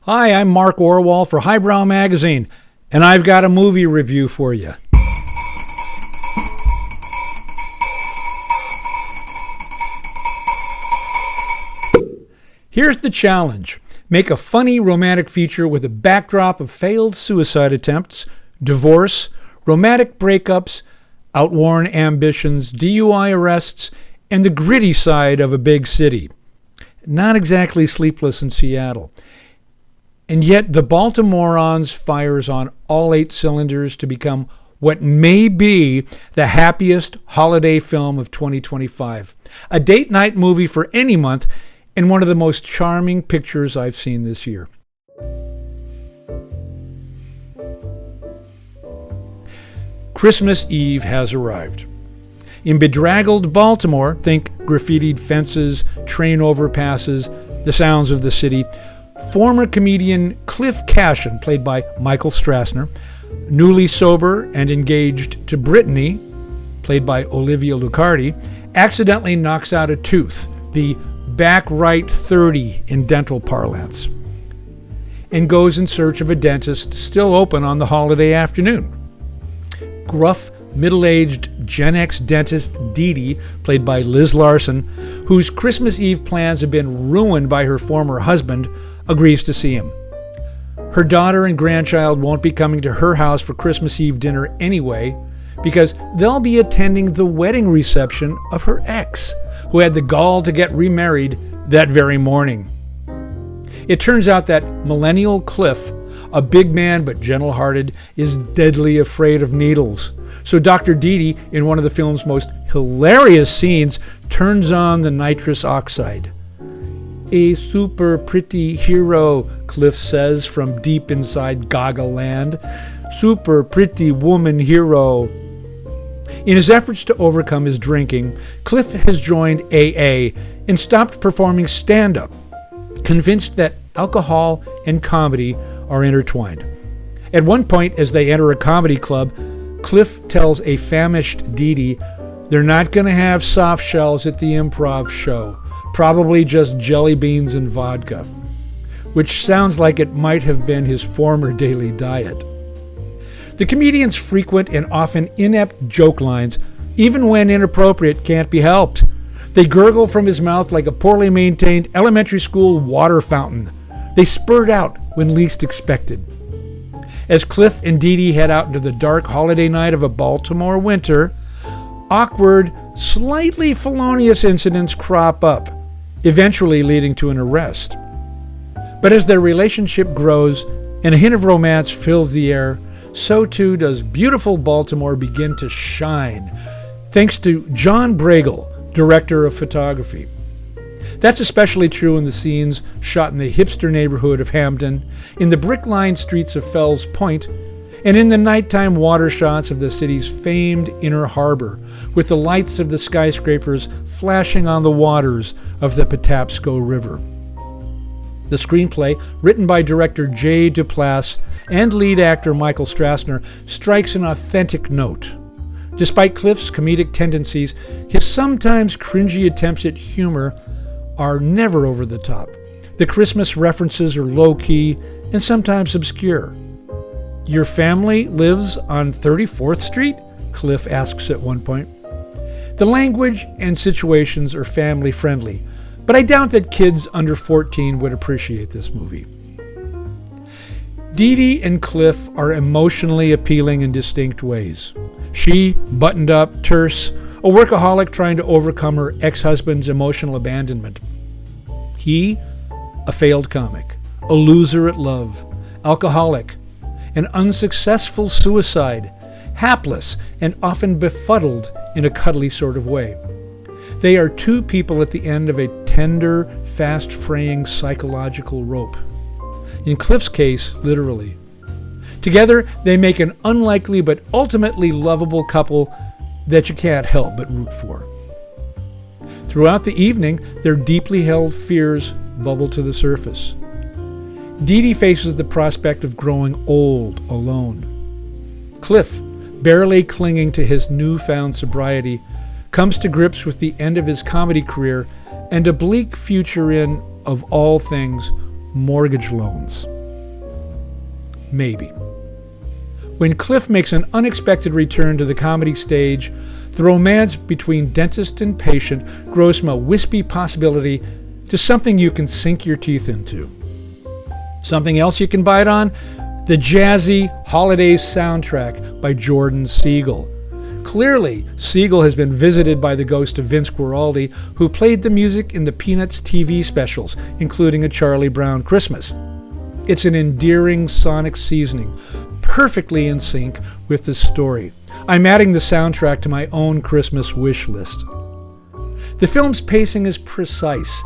Hi, I'm Mark Orwoll for Highbrow Magazine, and I've got a movie review for you. Here's the challenge. Make a funny romantic feature with a backdrop of failed suicide attempts, divorce, romantic breakups, outworn ambitions, DUI arrests, and the gritty side of a big city. Not exactly Sleepless in Seattle. And yet the Baltimorons fires on all 8 cylinders to become what may be the happiest holiday film of 2025. A date night movie for any month, and one of the most charming pictures I've seen this year. Christmas Eve has arrived. In bedraggled Baltimore, think graffitied fences, train overpasses, the sounds of the city, former comedian Cliff Cashin, played by Michael Strassner, newly sober and engaged to Brittany, played by Olivia Luccardi, accidentally knocks out a tooth, the back right 30 in dental parlance, and goes in search of a dentist still open on the holiday afternoon. Gruff, middle-aged Gen X dentist Dee Dee, played by Liz Larson, whose Christmas Eve plans have been ruined by her former husband, agrees to see him. Her daughter and grandchild won't be coming to her house for Christmas Eve dinner anyway, because they'll be attending the wedding reception of her ex, who had the gall to get remarried that very morning. It turns out that millennial Cliff, a big man but gentle-hearted, is deadly afraid of needles. So Dr. Dee Dee, in one of the film's most hilarious scenes, turns on the nitrous oxide. "A super pretty hero," Cliff says from deep inside Gaga land. "Super pretty woman hero." In his efforts to overcome his drinking, Cliff has joined AA and stopped performing stand-up, convinced that alcohol and comedy are intertwined. At one point, as they enter a comedy club, Cliff tells a famished Dee Dee they're not going to have soft shells at the improv show, probably just jelly beans and vodka, which sounds like it might have been his former daily diet. The comedian's frequent and often inept joke lines, even when inappropriate, can't be helped. They gurgle from his mouth like a poorly maintained elementary school water fountain. They spurt out when least expected. As Cliff and Dee Dee head out into the dark holiday night of a Baltimore winter, awkward, slightly felonious incidents crop up, eventually leading to an arrest. But as their relationship grows and a hint of romance fills the air, so too does beautiful Baltimore begin to shine, thanks to John Bragle, director of photography. That's especially true in the scenes shot in the hipster neighborhood of Hamden, in the brick-lined streets of Fells Point, and in the nighttime water shots of the city's famed Inner Harbor, with the lights of the skyscrapers flashing on the waters of the Patapsco River. The screenplay, written by director Jay Duplass and lead actor Michael Strassner, strikes an authentic note. Despite Cliff's comedic tendencies, his sometimes cringy attempts at humor are never over the top. The Christmas references are low-key and sometimes obscure. "Your family lives on 34th Street?" Cliff asks at one point. The language and situations are family-friendly, but I doubt that kids under 14 would appreciate this movie. Dee Dee and Cliff are emotionally appealing in distinct ways. She, buttoned up, terse, a workaholic trying to overcome her ex-husband's emotional abandonment. He, a failed comic, a loser at love, alcoholic, an unsuccessful suicide, hapless and often befuddled in a cuddly sort of way. They are two people at the end of a tender, fast-fraying psychological rope. In Cliff's case, literally. Together, they make an unlikely but ultimately lovable couple that you can't help but root for. Throughout the evening, their deeply held fears bubble to the surface. Dee Dee faces the prospect of growing old alone. Cliff, barely clinging to his newfound sobriety, comes to grips with the end of his comedy career and a bleak future in, of all things, mortgage loans. Maybe. When Cliff makes an unexpected return to the comedy stage, the romance between dentist and patient grows from a wispy possibility to something you can sink your teeth into. Something else you can bite on? The jazzy holiday soundtrack by Jordan Siegel. Clearly, Siegel has been visited by the ghost of Vince Guaraldi, who played the music in the Peanuts TV specials, including A Charlie Brown Christmas. It's an endearing sonic seasoning, perfectly in sync with the story. I'm adding the soundtrack to my own Christmas wish list. The film's pacing is precise.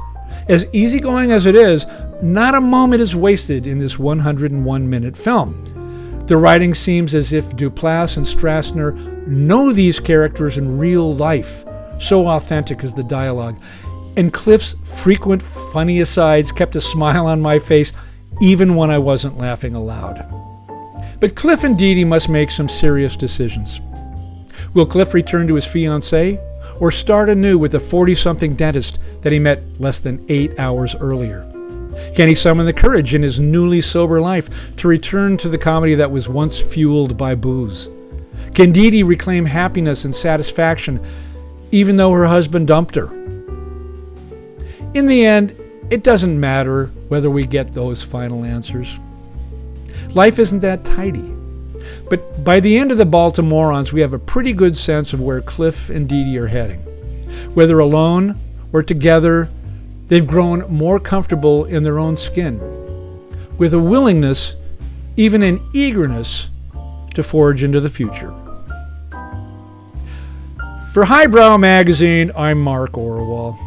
As easygoing as it is, not a moment is wasted in this 101-minute film. The writing seems as if Duplass and Strassner know these characters in real life. So authentic is the dialogue. And Cliff's frequent funny asides kept a smile on my face even when I wasn't laughing aloud. But Cliff and Dee Dee must make some serious decisions. Will Cliff return to his fiancée or start anew with the 40-something dentist that he met less than 8 hours earlier? Can he summon the courage in his newly sober life to return to the comedy that was once fueled by booze? Can Dee Dee reclaim happiness and satisfaction even though her husband dumped her? In the end, it doesn't matter whether we get those final answers. Life isn't that tidy. But by the end of the Baltimorons, we have a pretty good sense of where Cliff and Dee Dee are heading. Whether alone or together, they've grown more comfortable in their own skin, with a willingness, even an eagerness, to forge into the future. For Highbrow Magazine, I'm Mark Orwoll.